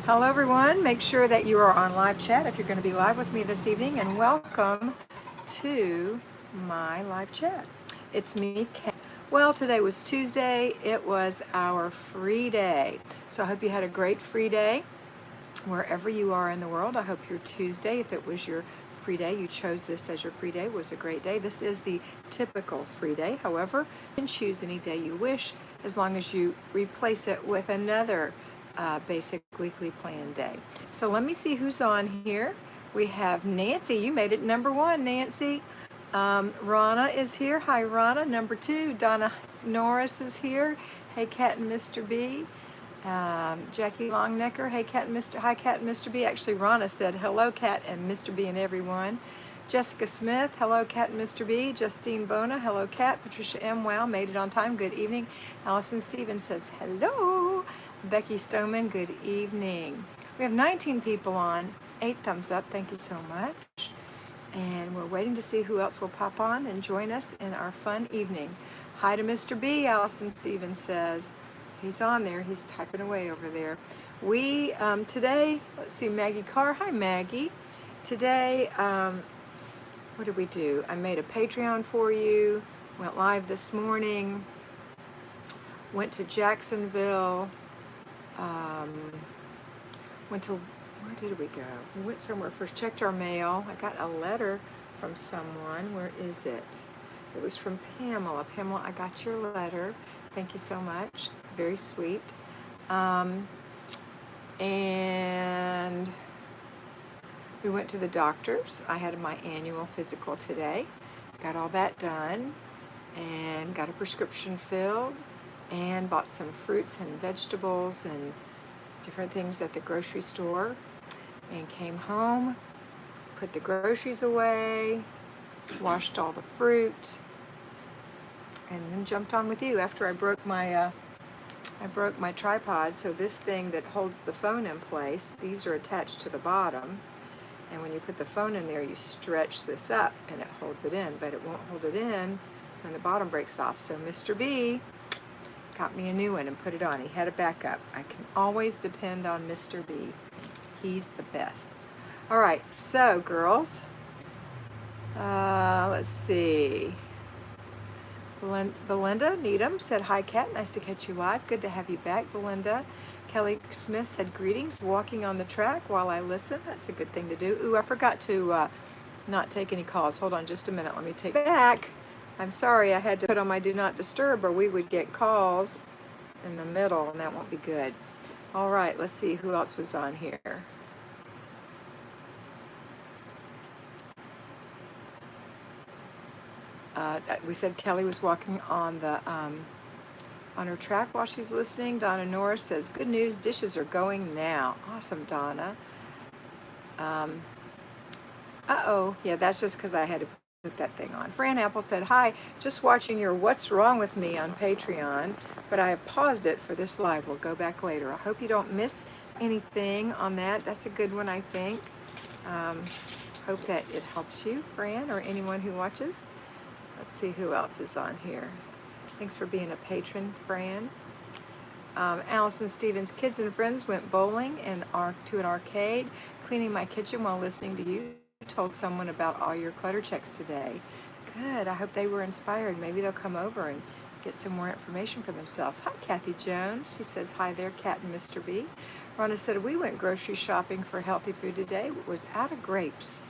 Hello everyone, make sure that you are on live chat if you're going to be live with me this evening, and welcome to my live chat. It's me, Kat. Well, today was Tuesday. It was our free day. So I hope you had a great free day wherever you are in the world. I hope your Tuesday, if it was your free day, you chose this as your free day, was a great day. This is the typical free day. However, you can choose any day you wish as long as you replace it with another basic weekly plan day. So let me see who's on here. We have Nancy. You made it number one, Nancy. Rana is here. Hi, Rana. Number two, Donna Norris is here. Hey, Kat and Mr. B. Jackie Longnecker. Hey, Kat and Mr. Hi, Kat and Mr. B. Actually, Rana said hello, Kat and Mr. B and everyone. Jessica Smith. Hello, Kat and Mr. B. Justine Bona. Hello, Kat. Patricia M. Wow, made it on time. Good evening. Allison Stevens says hello. Becky Stoneman. Good evening. We have 19 people on. 8 thumbs up. Thank you so much. And we're waiting to see who else will pop on and join us in our fun evening. Hi to Mr. B, Allison Stevens says. He's on there. He's typing away over there. We, today, let's see, Maggie Carr. Hi, Maggie. Today, what did we do? I made a Patreon for you. Went live this morning. Went to Jacksonville. Went to, where did we go? We went somewhere first. Checked our mail. I got a letter from someone. Where is it? It was from Pamela. Pamela, I got your letter. Thank you so much. Very sweet. And we went to the doctor's. I had my annual physical today. Got all that done and got a prescription filled and bought some fruits and vegetables and different things at the grocery store and came home, put the groceries away, washed all the fruit, and then jumped on with you after I broke my tripod. So this thing that holds the phone in place, these are attached to the bottom, and when you put the phone in there, you stretch this up and it holds it in, but it won't hold it in when the bottom breaks off. So Mr. B got me a new one and put it on. He had a backup. I can always depend on Mr. B. He's the best. All right, so girls, let's see. Belinda Needham said, hi, Kat. Nice to catch you live. Good to have you back, Belinda. Kelly Smith said, greetings. Walking on the track while I listen. That's a good thing to do. Ooh, I forgot to not take any calls. Hold on just a minute. Let me take it back. I'm sorry. I had to put on my do not disturb or we would get calls in the middle, and that won't be good. All right. Let's see who else was on here. We said Kelly was walking on the on her track while she's listening. Donna Norris says, good news, dishes are going now. Awesome, Donna. Yeah, that's just because I had to put that thing on. Fran Apple said, hi, just watching your What's Wrong With Me on Patreon, but I have paused it for this live. We'll go back later. I hope you don't miss anything on that. That's a good one, I think. Hope that it helps you, Fran, or anyone who watches. Let's see who else is on here. Thanks for being a patron, Fran. Allison Stevens, kids and friends went bowling to an arcade, cleaning my kitchen while listening to you. Told someone about all your clutter checks today. Good. I hope they were inspired. Maybe they'll come over and get some more information for themselves. Hi, Kathy Jones. She says, hi there, Kat and Mr. B. Rhonda said, we went grocery shopping for healthy food today. It was out of grapes.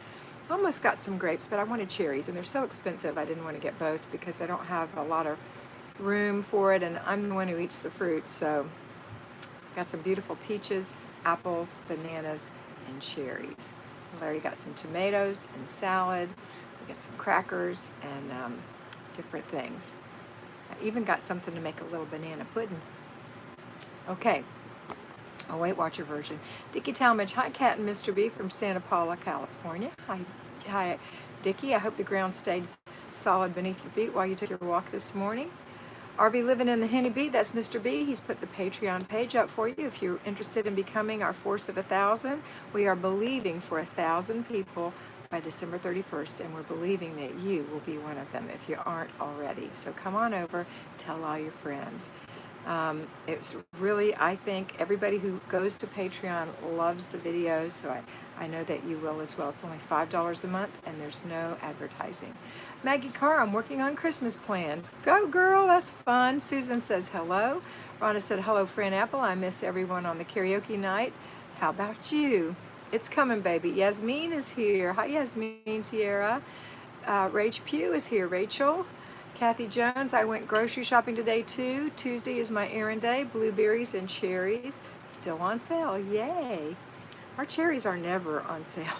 Almost got some grapes, but I wanted cherries, and they're so expensive I didn't want to get both because I don't have a lot of room for it, and I'm the one who eats the fruit. So got some beautiful peaches, apples, bananas, and cherries. We already got some tomatoes and salad. We got some crackers and different things. I even got something to make a little banana pudding. Okay. Oh, Weight Watcher version. Dickie Talmadge, hi, Kat and Mr. B from Santa Paula, California. Hi, Dickie. I hope the ground stayed solid beneath your feet while you took your walk this morning. RV Living in the Henny Bee, that's Mr. B. He's put the Patreon page up for you if you're interested in becoming our force of 1,000. We are believing for 1,000 people by December 31st, and we're believing that you will be one of them if you aren't already. So come on over, tell all your friends. It's really, I think everybody who goes to Patreon loves the videos, so I know that you will as well. It's only $5 a month, and there's no advertising. Maggie Carr, I'm working on Christmas plans. Go, girl, that's fun. Susan says hello. Rhonda said, hello, Fran Apple. I miss everyone on the karaoke night. How about you? It's coming, baby. Yasmin is here. Hi, Yasmin, Sierra. Rach Pugh is here. Rachel. Kathy Jones, I went grocery shopping today too. Tuesday is my errand day. Blueberries and cherries still on sale. Yay. Our cherries are never on sale.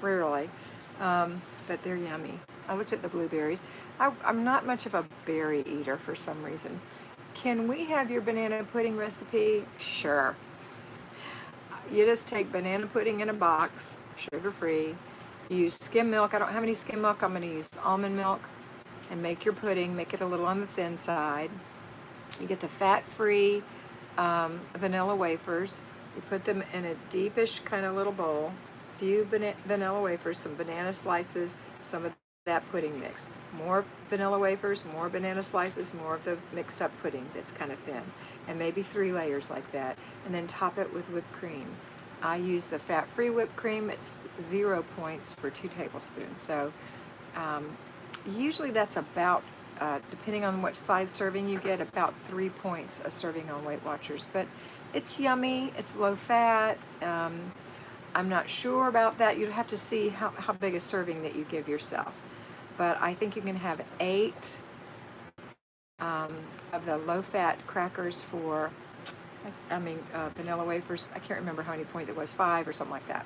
Rarely. But they're yummy. I looked at the blueberries. I'm not much of a berry eater for some reason. Can we have your banana pudding recipe? Sure. You just take banana pudding in a box, sugar-free. You use skim milk. I don't have any skim milk. I'm going to use almond milk. And make your pudding, make it a little on the thin side. You get the fat-free vanilla wafers. You put them in a deepish kind of little bowl. Few vanilla wafers, some banana slices, some of that pudding mix. More vanilla wafers, more banana slices, more of the mixed up pudding that's kind of thin. And maybe 3 layers like that. And then top it with whipped cream. I use the fat-free whipped cream. It's 0 points for 2 tablespoons. So usually that's about, depending on what size serving you get, about 3 points a serving on Weight Watchers. But it's yummy, it's low fat. I'm not sure about that. You'd have to see how big a serving that you give yourself. But I think you can have 8 of the low fat crackers for, vanilla wafers. I can't remember how many points it was, 5 or something like that.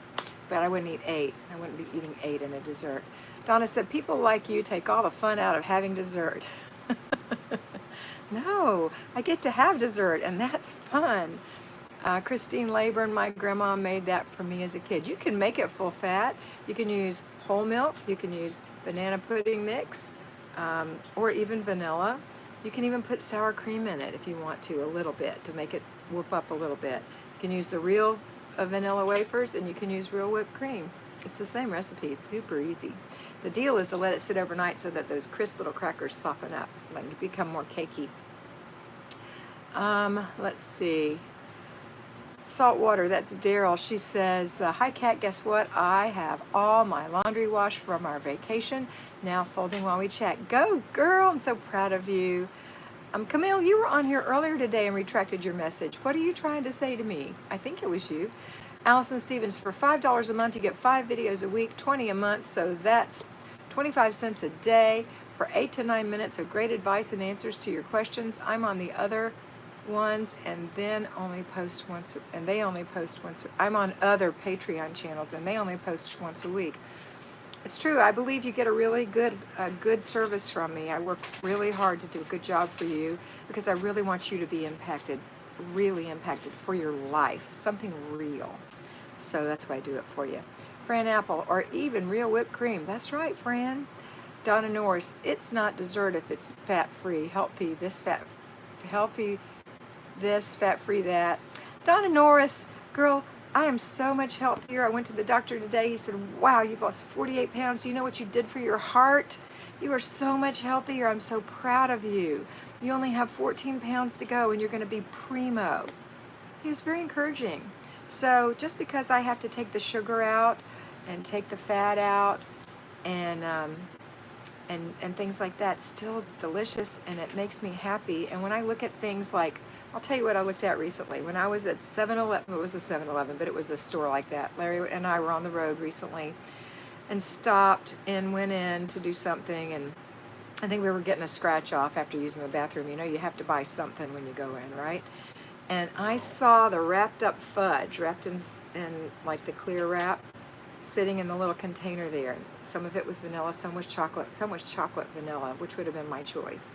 But I wouldn't eat 8. I wouldn't be eating 8 in a dessert. Donna said, people like you take all the fun out of having dessert. No, I get to have dessert, and that's fun. Christine Leyburn, my grandma made that for me as a kid. You can make it full fat. You can use whole milk. You can use banana pudding mix, or even vanilla. You can even put sour cream in it if you want to, a little bit, to make it whoop up a little bit. You can use the real vanilla wafers, and you can use real whipped cream. It's the same recipe. It's super easy. The deal is to let it sit overnight so that those crisp little crackers soften up and become more cakey. Let's see. Salt water, that's Daryl. She says, hi Kat, guess what? I have all my laundry washed from our vacation, now folding while we chat. Go girl, I'm so proud of you. Camille, you were on here earlier today and retracted your message. What are you trying to say to me? I think it was you. Allison Stevens, for $5 a month, you get 5 videos a week, 20 a month, so that's 25 cents a day for 8 to 9 minutes of great advice and answers to your questions. I'm on the other ones and then only post once, and they only post once. I'm on other Patreon channels and they only post once a week. It's true. I believe you get a really good service from me. I work really hard to do a good job for you because I really want you to be impacted, really impacted for your life, something real. So that's why I do it for you. Fran Apple, or even real whipped cream. That's right, Fran. Donna Norris, it's not dessert if it's fat-free, healthy, healthy, this, fat-free, that. Donna Norris, girl, I am so much healthier. I went to the doctor today. He said, wow, you've lost 48 pounds. Do you know what you did for your heart? You are so much healthier. I'm so proud of you. You only have 14 pounds to go and you're going to be primo. He was very encouraging. So just because I have to take the sugar out and take the fat out and things like that, still it's delicious and it makes me happy. And when I look at things like, I'll tell you what I looked at recently. When I was at 7-Eleven, it was a 7-Eleven, but it was a store like that. Larry and I were on the road recently and stopped and went in to do something, and I think we were getting a scratch off after using the bathroom. You know, you have to buy something when you go in, right? And I saw the wrapped up fudge, wrapped in like the clear wrap, sitting in the little container there. Some of it was vanilla, some was chocolate vanilla, which would have been my choice.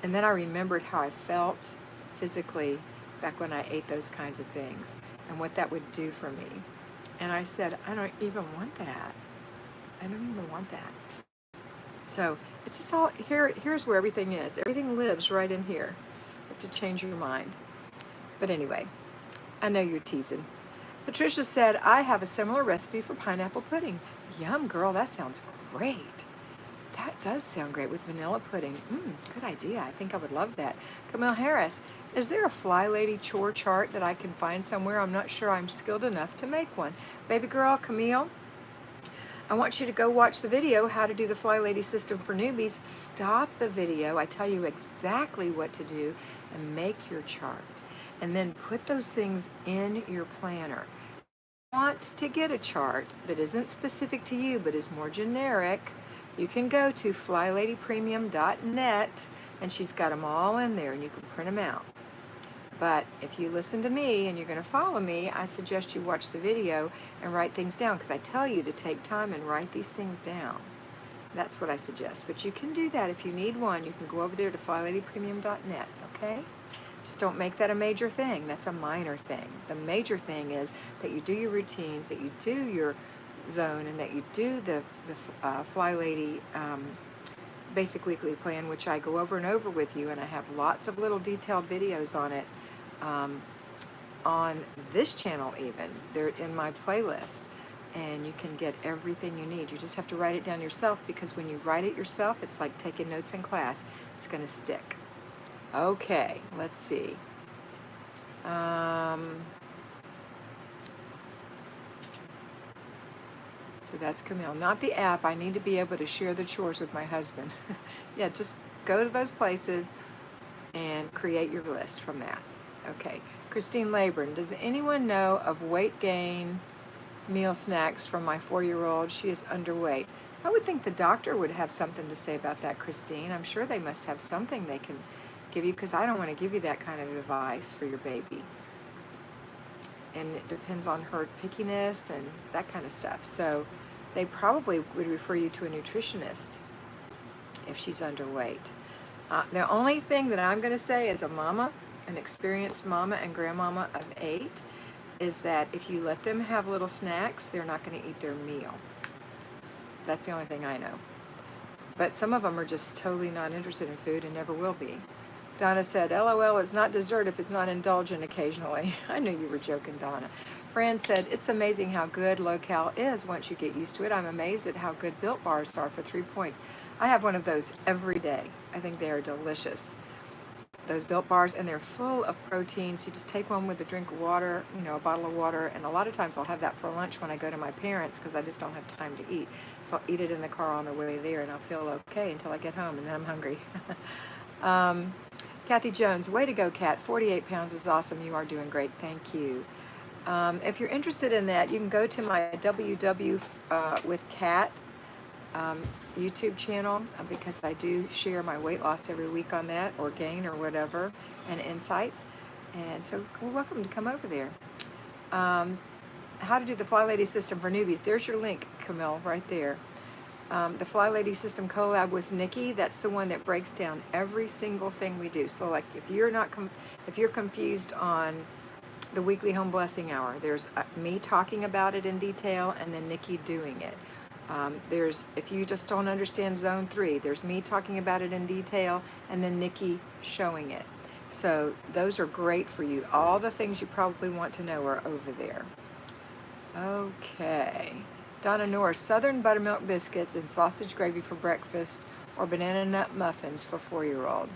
And then I remembered how I felt physically back when I ate those kinds of things and what that would do for me. And I said, I don't even want that. I don't even want that. So it's just all, here's where everything is. Everything lives right in here. You have to change your mind. But anyway, I know you're teasing. Patricia said, I have a similar recipe for pineapple pudding. Yum, girl, that sounds great. That that does sound great with vanilla pudding. Good idea. I think I would love that. Camille Harris, is there a Flylady chore chart that I can find somewhere? I'm not sure I'm skilled enough to make one. Baby girl, Camille, I want you to go watch the video, How to Do the Flylady System for Newbies. Stop the video. I tell you exactly what to do and make your chart. And then put those things in your planner. Want to get a chart that isn't specific to you but is more generic, you can go to flyladypremium.net and she's got them all in there and you can print them out. But if you listen to me and you're going to follow me, I suggest you watch the video and write things down, because I tell you to take time and write these things down. That's what I suggest. But you can do that if you need one. You can go over there to flyladypremium.net, okay? Just don't make that a major thing. That's a minor thing. The major thing is that you do your routines, that you do your zone, and that you do the Flylady Basic Weekly Plan, which I go over and over with you, and I have lots of little detailed videos on it on this channel even. They're in my playlist, and you can get everything you need. You just have to write it down yourself, because when you write it yourself, it's like taking notes in class. It's going to stick. Okay, let's see. So that's Camille. Not the app. I need to be able to share the chores with my husband. Yeah, just go to those places and create your list from that. Okay. Christine Labron, does anyone know of weight gain meal snacks from my 4-year-old? She is underweight. I would think the doctor would have something to say about that, Christine. I'm sure they must have something they can give you, because I don't want to give you that kind of advice for your baby. And it depends on her pickiness and that kind of stuff. So they probably would refer you to a nutritionist if she's underweight. The only thing that I'm going to say as a mama, an experienced mama and grandmama of 8, is that if you let them have little snacks, they're not going to eat their meal. That's the only thing I know. But some of them are just totally not interested in food and never will be. Donna said, LOL, it's not dessert if it's not indulgent occasionally. I knew you were joking, Donna. Fran said, it's amazing how good low-cal is once you get used to it. I'm amazed at how good Built Bars are for 3 points. I have one of those every day. I think they are delicious. Those Built Bars, and they're full of proteins. You just take one with a drink of water, a bottle of water, and a lot of times I'll have that for lunch when I go to my parents, because I just don't have time to eat. So I'll eat it in the car on the way there, and I'll feel okay until I get home, and then I'm hungry. Kathy Jones, way to go, Kat. 48 pounds is awesome. You are doing great. Thank you. If you're interested in that, you can go to my WW with Kat YouTube channel, because I do share my weight loss every week on that, or gain, or whatever, and insights. And so you're welcome to come over there. How to do the Flylady System for Newbies. There's your link, Camille, right there. The Flylady System collab with Nikki, that's the one that breaks down every single thing we do. So like if you're confused on the weekly home blessing hour, there's me talking about it in detail and then Nikki doing it. If you just don't understand zone 3, there's me talking about it in detail and then Nikki showing it. So those are great for you. All the things you probably want to know are over there. Okay. Donna Norris, Southern buttermilk biscuits and sausage gravy for breakfast, or banana nut muffins for 4-year-old.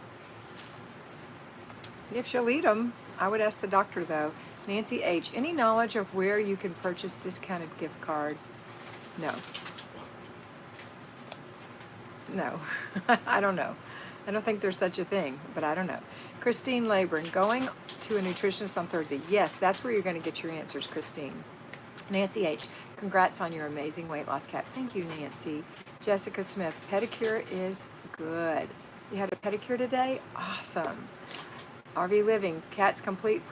If she'll eat them. I would ask the doctor though. Nancy H, any knowledge of where you can purchase discounted gift cards? No. No. I don't know. I don't think there's such a thing, but I don't know. Christine Labron, going to a nutritionist on Thursday. Yes, that's where you're going to get your answers, Christine. Nancy H, congrats on your amazing weight loss, Kat. Thank you, Nancy. Jessica Smith, pedicure is good. You had a pedicure today? Awesome. RV Living, Kat's Complete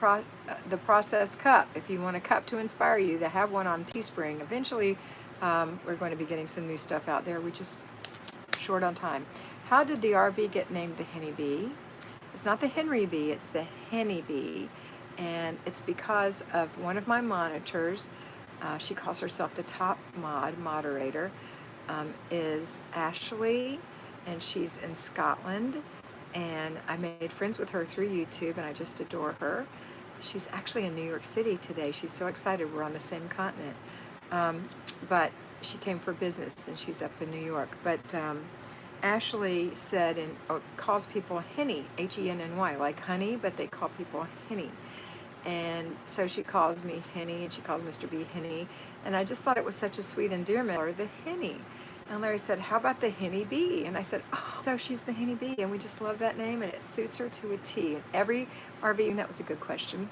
the Process Cup. If you want a cup to inspire you, they have one on Teespring. Eventually, we're going to be getting some new stuff out there. We're just short on time. How did the RV get named the Henny Bee? It's not the Henry Bee, it's the Henny Bee. And it's because of one of my monitors. She calls herself the top moderator, is Ashley, and she's in Scotland. And I made friends with her through YouTube, and I just adore her. She's actually in New York City today. She's so excited we're on the same continent. But she came for business, and she's up in New York. But Ashley said, or calls people henny, Henny, like honey, but they call people henny. And so she calls me Henny, and she calls Mr. B Henny. And I just thought it was such a sweet endearment, or the Henny. And Larry said, how about the Henny Bee? And I said, oh, so she's the Henny Bee. And we just love that name, and it suits her to a T. And every RV, and that was a good question.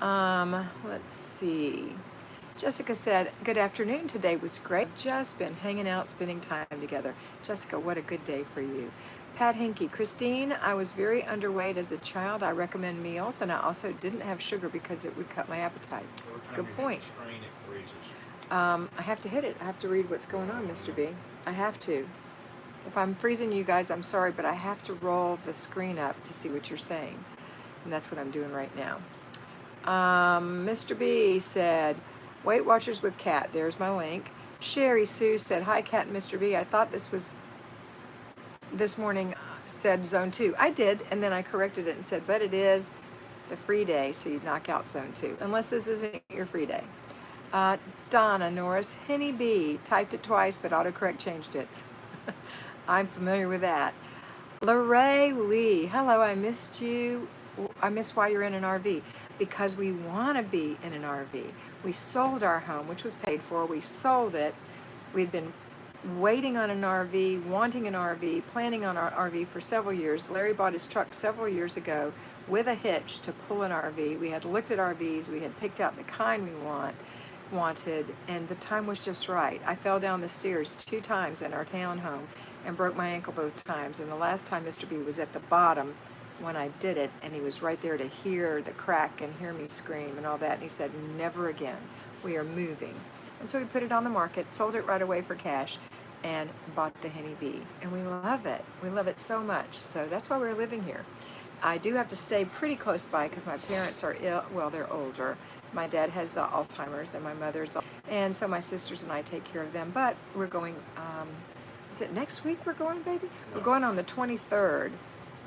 Let's see. Jessica said, good afternoon. Today was great. Just been hanging out, spending time together. Jessica, what a good day for you. Pat Hinky, Christine, I was very underweight as a child. I recommend meals, and I also didn't have sugar because it would cut my appetite. Good point. I have to hit it. I have to read what's going on, Mr. B. I have to. If I'm freezing you guys, I'm sorry, but I have to roll the screen up to see what you're saying. And that's what I'm doing right now. Mr. B said, Weight Watchers with Kat. There's my link. Sherry Sue said, hi, Kat and Mr. B. I thought this morning said zone 2. I did, and then I corrected it and said, but it is the free day, so you knock out zone 2, unless this isn't your free day. Donna Norris, Henny B. Typed it twice, but autocorrect changed it. I'm familiar with that. Lorraine Lee, hello, I missed you. I miss why you're in an RV. Because we want to be in an RV. We sold our home, which was paid for. We sold it. We'd been waiting on an RV, wanting an RV, planning on our RV for several years. Larry bought his truck several years ago with a hitch to pull an RV. We had looked at RVs. We had picked out the kind we wanted, and the time was just right. I fell down the stairs 2 times in our townhome and broke my ankle both times. And the last time Mr. B was at the bottom when I did it, and he was right there to hear the crack and hear me scream and all that. And he said, never again. We are moving. And so we put it on the market, sold it right away for cash, and bought the Henny Bee. And we love it. We love it so much. So that's why we're living here. I do have to stay pretty close by because my parents are ill. Well, they're older. My dad has Alzheimer's, and my mother's. And so my sisters and I take care of them. But we're going, is it next week we're going, baby? No. We're going on the 23rd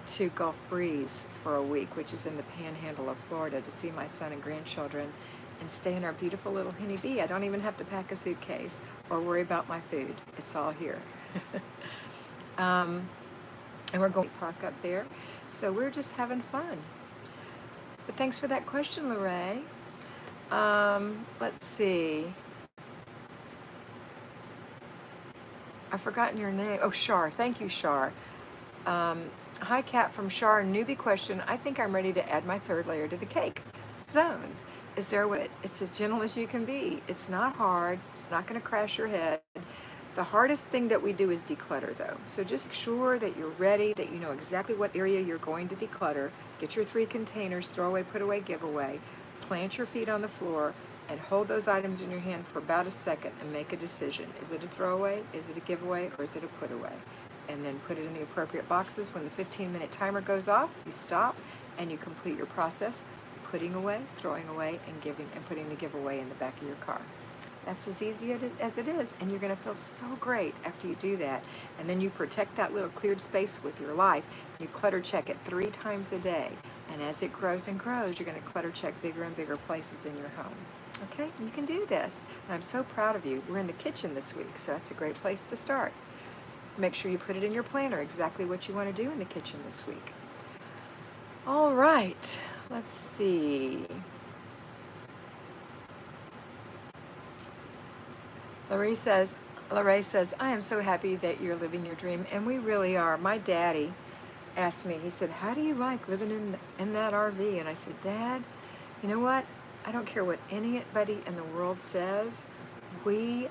to Gulf Breeze for a week, which is in the panhandle of Florida, to see my son and grandchildren and stay in our beautiful little Henny Bee. I don't even have to pack a suitcase or worry about my food. It's all here. And we're going to park up there. So we're just having fun. But thanks for that question, Lorraine. Let's see. I've forgotten your name. Oh, Shar. Thank you, Shar. Hi, Kat from Shar. Newbie question. I think I'm ready to add my 3rd layer to the cake. Zones. Is there a way? It's as gentle as you can be. It's not hard. It's not going to crash your head. The hardest thing that we do is declutter, though. So just make sure that you're ready, that you know exactly what area you're going to declutter. Get your 3 containers, throw away, put away, give away. Plant your feet on the floor and hold those items in your hand for about a second and make a decision. Is it a throwaway? Is it a giveaway? Or is it a put away? And then put it in the appropriate boxes. When the 15-minute timer goes off, you stop and you complete your process, putting away, throwing away, and giving and putting the giveaway in the back of your car. That's as easy as it is, and you're going to feel so great after you do that. And then you protect that little cleared space with your life. You clutter check it 3 times a day, and as it grows and grows, you're going to clutter check bigger and bigger places in your home. Okay, you can do this, and I'm so proud of you. We're in the kitchen this week, so that's a great place to start. Make sure you put it in your planner exactly what you want to do in the kitchen this week. All right, let's see. Lorraine says, I am so happy that you're living your dream, and we really are. My daddy asked me, he said, how do you like living in that RV? And I said, Dad, you know what? I don't care what anybody in the world says. We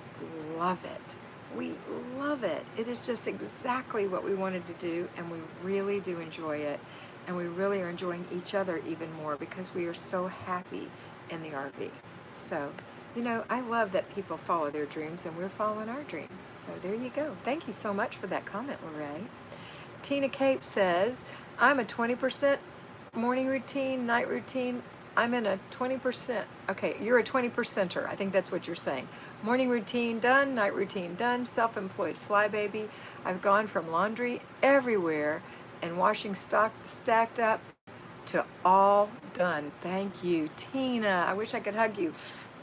love it. We love it. It is just exactly what we wanted to do, and we really do enjoy it. And we really are enjoying each other even more because we are so happy in the RV. So, you know, I love that people follow their dreams, and we're following our dreams. So there you go. Thank you so much for that comment, Lorraine. Tina Cape says, I'm a 20% morning routine, night routine. I'm in a 20%. Okay, you're a 20%er. I think that's what you're saying. Morning routine done, night routine done, self-employed flybaby. I've gone from laundry everywhere and washing stacked up to all done. Thank you, Tina. I wish I could hug you.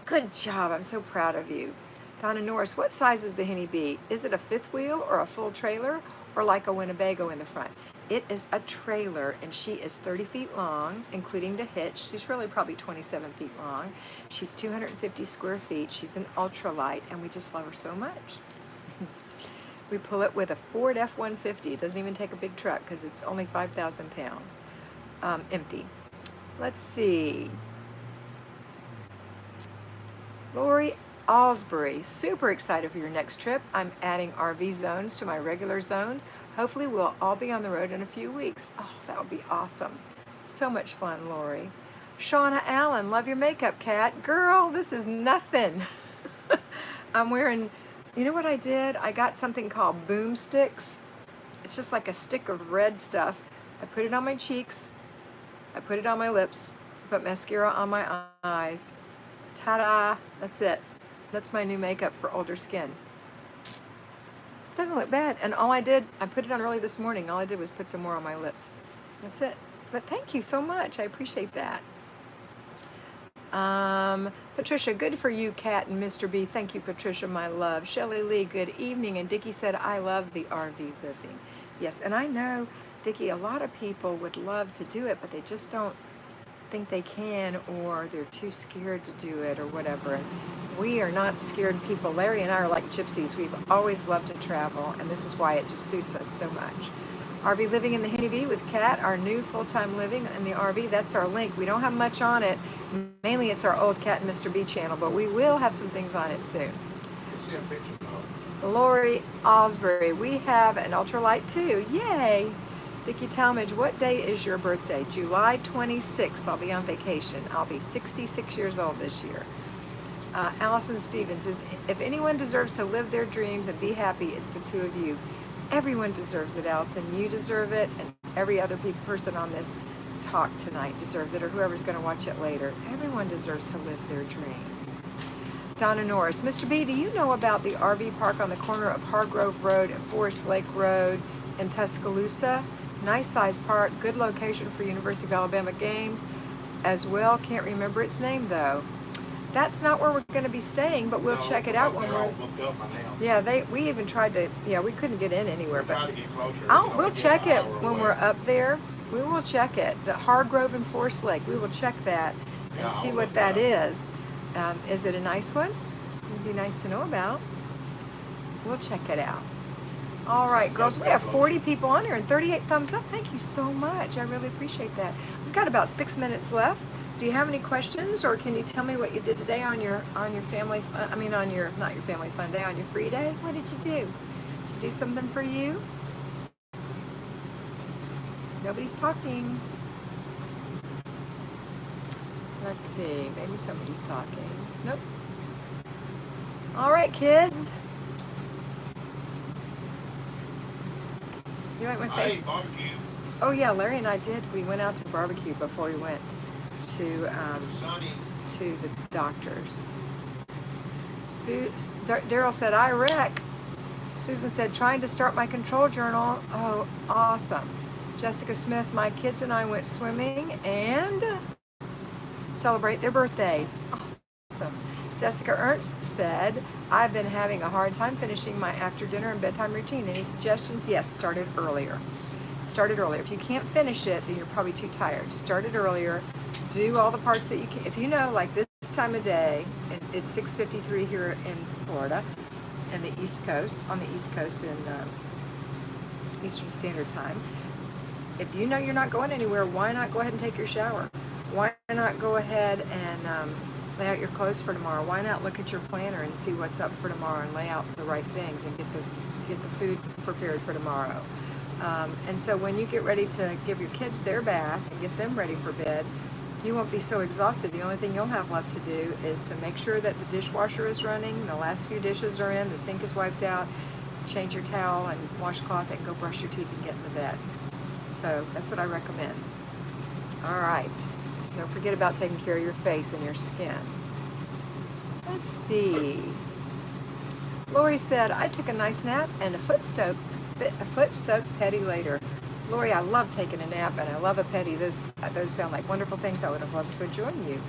Good job. I'm so proud of you. Donna Norris, what size is the Henny Bee? Is it a fifth wheel or a full trailer or like a Winnebago in the front? It is a trailer, and she is 30 feet long, including the hitch. She's really probably 27 feet long. She's 250 square feet. She's an ultralight, and we just love her so much. We pull it with a Ford F-150. It doesn't even take a big truck because it's only 5,000 pounds, empty. Let's see. Lori Alsbury, super excited for your next trip. I'm adding RV zones to my regular zones. Hopefully we'll all be on the road in a few weeks. Oh, that would be awesome. So much fun, Lori. Shauna Allen, love your makeup, Kat. Girl, this is nothing. I'm wearing, you know what I did? I got something called boom sticks. It's just like a stick of red stuff. I put it on my cheeks. I put it on my lips. Put mascara on my eyes. Ta-da, that's it. That's my new makeup for older skin. Doesn't look bad. And all I did, I put it on early this morning. All I did was put some more on my lips. That's it. But thank you so much. I appreciate that. Patricia, good for you, Kat and Mr. B. Thank you, Patricia, my love. Shelley Lee, good evening. And Dickie said, I love the RV living. Yes, and I know, Dickie, a lot of people would love to do it, but they just don't think they can, or they're too scared to do it, or whatever. And we are not scared people. Larry and I are like gypsies. We've always loved to travel, and this is why it just suits us so much. RV Living in the Henny Bee with Kat, our new full-time living in the RV. That's our link. We don't have much on it. Mainly it's our old Kat and Mr. B channel, but we will have some things on it soon. See a picture of Lori Osbury, we have an ultralight too. Yay! Dickie Talmadge, what day is your birthday? July 26th. I'll be on vacation. I'll be 66 years old this year. Allison Stevens says, if anyone deserves to live their dreams and be happy, it's the two of you. Everyone deserves it, Allison. You deserve it, and every other person on this talk tonight deserves it, or whoever's going to watch it later. Everyone deserves to live their dream. Donna Norris, Mr. B, do you know about the RV park on the corner of Hargrove Road and Forest Lake Road in Tuscaloosa? Nice size park, good location for University of Alabama games as well. Can't remember its name though. That's not where we're going to be staying, but we'll check it out when we're. Yeah, we even tried to. Yeah, we couldn't get in anywhere, but we'll check it when we're up there. We will check it. The Hargrove and Forest Lake. We will check that and see what that is. Is it a nice one? It'd be nice to know about. We'll check it out. All right, girls, we have 40 people on here and 38 thumbs up. Thank you so much. I really appreciate that. We've got about 6 minutes left. Do you have any questions, or can you tell me what you did today on your family fun, on your, not your family fun day, on your free day? What did you do? Did you do something for you? Nobody's talking. Let's see, maybe somebody's talking. Nope. All right, kids. You like my face? Hey, barbecue. Oh yeah, Larry and I did. We went out to barbecue before we went to the doctor's. Daryl said, I wreck. Susan said, trying to start my control journal. Oh, awesome. Jessica Smith, my kids and I went swimming and celebrate their birthdays. Awesome. Jessica Ernst said, I've been having a hard time finishing my after dinner and bedtime routine. Any suggestions? Yes, start it earlier. Start it earlier. If you can't finish it, then you're probably too tired. Start it earlier. Do all the parts that you can. If you know, like this time of day, and it's 6:53 here in Florida, and the East Coast, on the East Coast in Eastern Standard Time. If you know you're not going anywhere, why not go ahead and take your shower? Why not go ahead and lay out your clothes for tomorrow? Why not look at your planner and see what's up for tomorrow and lay out the right things and get the food prepared for tomorrow? And so when you get ready to give your kids their bath and get them ready for bed, you won't be so exhausted. The only thing you'll have left to do is to make sure that the dishwasher is running, the last few dishes are in, the sink is wiped out, change your towel and washcloth, and go brush your teeth and get in the bed. So that's what I recommend. All right. Don't forget about taking care of your face and your skin. Let's see. Lori said, I took a nice nap and a foot-soaked petty later. Lori, I love taking a nap and I love a petty. Those sound like wonderful things. I would have loved to have joined you.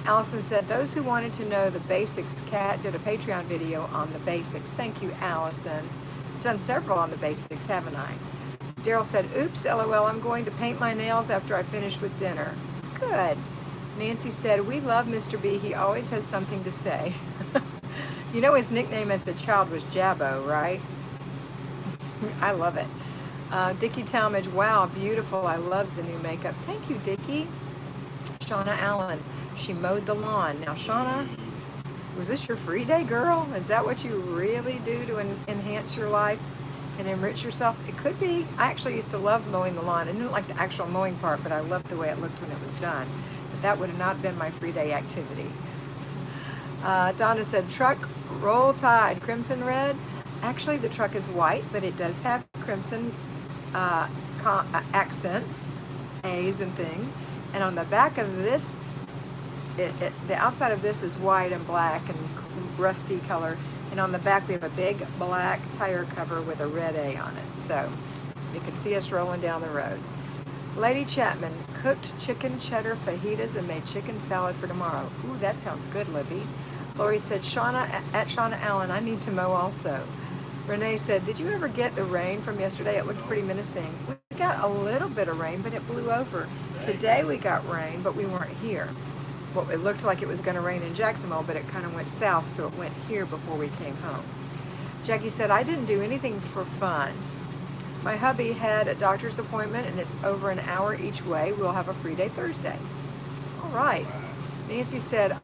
Allison said, those who wanted to know the basics, Kat did a Patreon video on the basics. Thank you, Allison. I've done several on the basics, haven't I? Daryl said, oops, LOL, I'm going to paint my nails after I finish with dinner. Good. Nancy said, we love Mr. B. He always has something to say. You know his nickname as a child was Jabbo, right? I love it. Dickie Talmadge, wow, beautiful. I love the new makeup. Thank you, Dickie. Shauna Allen, she mowed the lawn. Now, Shauna, was this your free day, girl? Is that what you really do to enhance your life and enrich yourself? It could be. I actually used to love mowing the lawn. I didn't like the actual mowing part, but I loved the way it looked when it was done. But that would have not been my free day activity. Donna said, truck, roll tide, crimson red. Actually, the truck is white, but it does have crimson accents, A's and things. And on the back of this, the outside of this is white and black and rusty color. And on the back, we have a big black tire cover with a red A on it. So you can see us rolling down the road. Lady Chapman cooked chicken cheddar fajitas and made chicken salad for tomorrow. Ooh, that sounds good, Libby. Lori said, Shauna, at Shauna Allen, I need to mow also. Renee said, did you ever get the rain from yesterday? It looked pretty menacing. We got a little bit of rain, but it blew over. Today we got rain, but we weren't here. Well, it looked like it was going to rain in Jacksonville, but it kind of went south, so it went here before we came home. Jackie said, I didn't do anything for fun. My hubby had a doctor's appointment, and it's over an hour each way. We'll have a free day Thursday. All right. Nancy said,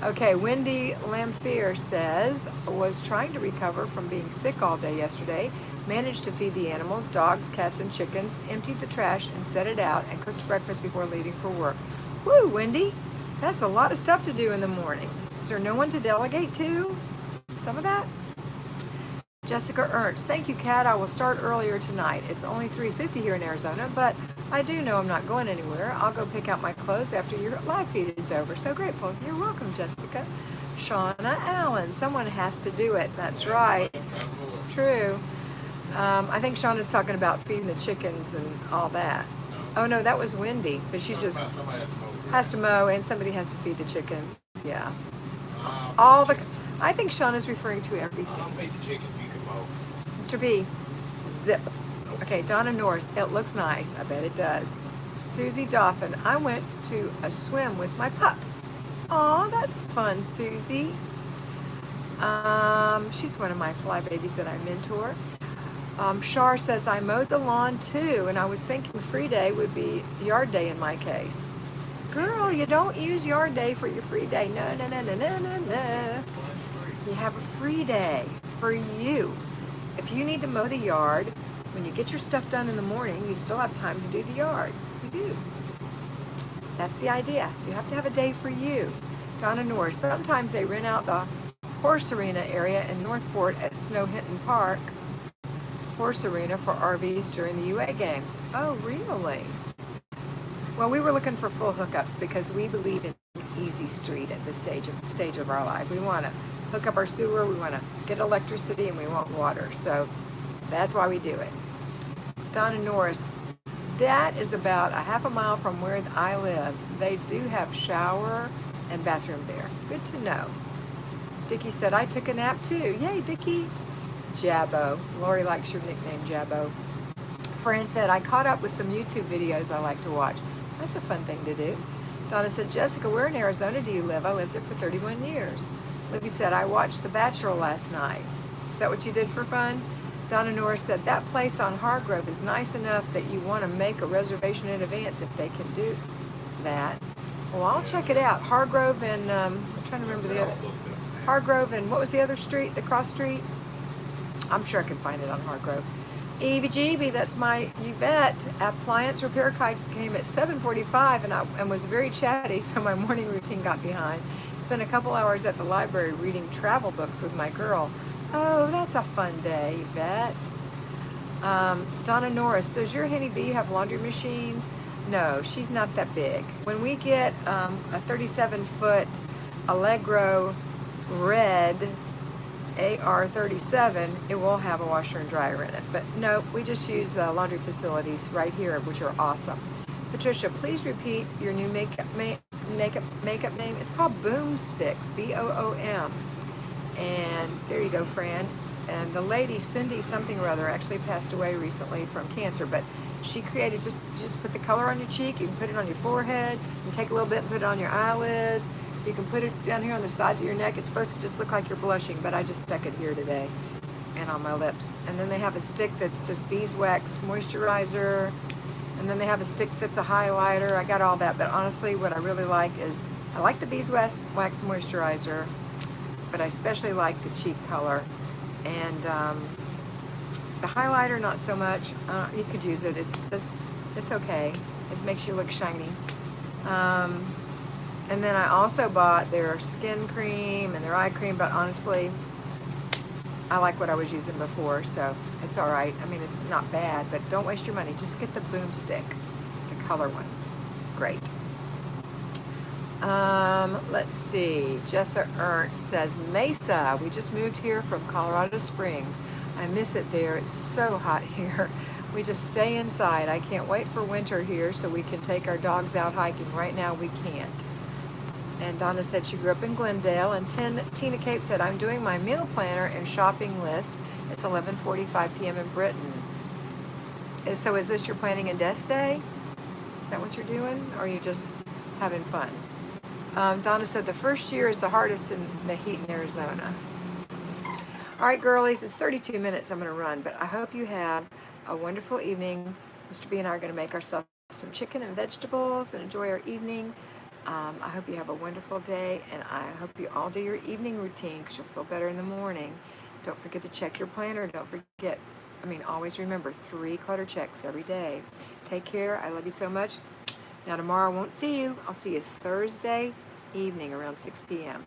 okay, Wendy Lamphere says, was trying to recover from being sick all day yesterday, managed to feed the animals, dogs, cats, and chickens, emptied the trash and set it out, and cooked breakfast before leaving for work. Woo, Wendy, that's a lot of stuff to do in the morning. Is there no one to delegate to some of that? Jessica Ernst, thank you, Kat. I will start earlier tonight. It's only 3:50 here in Arizona, but I do know I'm not going anywhere. I'll go pick out my clothes after your live feed is over. So grateful. You're welcome, Jessica. Shauna Allen, someone has to do it. That's right. It's true. I think Shauna's talking about feeding the chickens and all that. Oh no, that was Wendy, but she's just has to mow and somebody has to feed the chickens. Yeah. I think Shauna's referring to everything. I'll feed the chickens, you can mow. Mr. B, zip. Okay, Donna Norris, it looks nice. I bet it does. Susie Dauphin, I went to a swim with my pup. Aw, that's fun, Susie. She's one of my fly babies that I mentor. Shar says, I mowed the lawn too, and I was thinking free day would be yard day in my case. Girl, you don't use yard day for your free day. No, no, no, no, no, no, no. You have a free day for you. If you need to mow the yard, when you get your stuff done in the morning, you still have time to do the yard. You do. That's the idea. You have to have a day for you. Donna Norris, sometimes they rent out the horse arena area in Northport at Snow Hinton Park horse arena for RVs during the UA games. Oh, really? Well, we were looking for full hookups because we believe in easy street at this stage of our life. We want to hook up our sewer, we want to get electricity, and we want water. So that's why we do it. Donna Norris, that is about a half a mile from where I live. They do have shower and bathroom there. Good to know. Dickie said, I took a nap too. Yay, Dickie. Jabbo. Lori likes your nickname, Jabbo. Fran said, I caught up with some YouTube videos I like to watch. That's a fun thing to do. Donna said, Jessica, where in Arizona do you live? I lived there for 31 years. Libby said, I watched The Bachelor last night. Is that what you did for fun? Donna Norris said, that place on Hargrove is nice enough that you want to make a reservation in advance if they can do that. Well, I'll check it out. Hargrove and, I'm trying to remember the other. Hargrove and what was the other street, the cross street? I'm sure I can find it on Hargrove. Evie Jeebie, that's my, you bet. Appliance repair came at 7:45 and was very chatty, so my morning routine got behind. Spent a couple hours at the library reading travel books with my girl. Oh, that's a fun day, Yvette. Donna Norris, does your Henny Bee have laundry machines? No, she's not that big. When we get a 37-foot Allegro red AR37, it will have a washer and dryer in it. But no, we just use laundry facilities right here, which are awesome. Patricia, please repeat your new makeup name. It's called Boomsticks, Boom. And there you go, Fran. And the lady, Cindy something or other, actually passed away recently from cancer, but she created, just put the color on your cheek. You can put it on your forehead. You can take a little bit and put it on your eyelids. You can put it down here on the sides of your neck. It's supposed to just look like you're blushing, but I just stuck it here today and on my lips. And then they have a stick that's just beeswax moisturizer. And then they have a stick that's a highlighter. I got all that, but honestly, what I really like is, I like the beeswax moisturizer, but I especially like the cheek color. And the highlighter, not so much. You could use it. It's okay. It makes you look shiny. And then I also bought their skin cream and their eye cream, but honestly, I like what I was using before, so it's all right. I mean, it's not bad, but don't waste your money. Just get the Boomstick, the color one. It's great. Let's see. Jessa Ernst says, Mesa. We just moved here from Colorado Springs. I miss it there. It's so hot here. We just stay inside. I can't wait for winter here so we can take our dogs out hiking. Right now we can't. And Donna said she grew up in Glendale. And Tina Cape said, I'm doing my meal planner and shopping list. It's 11:45 p.m. in Britain. So is this your planning and desk day? Is that what you're doing? Or are you just having fun? Donna said the first year is the hardest in the heat in Arizona. All right, girlies, it's 32 minutes I'm going to run, but I hope you have a wonderful evening. Mr. B and I are going to make ourselves some chicken and vegetables and enjoy our evening. I hope you have a wonderful day, and I hope you all do your evening routine because you'll feel better in the morning. Don't forget to check your planner. Don't forget, always remember 3 clutter checks every day. Take care. I love you so much. Now, tomorrow I won't see you. I'll see you Thursday evening around 6 p.m.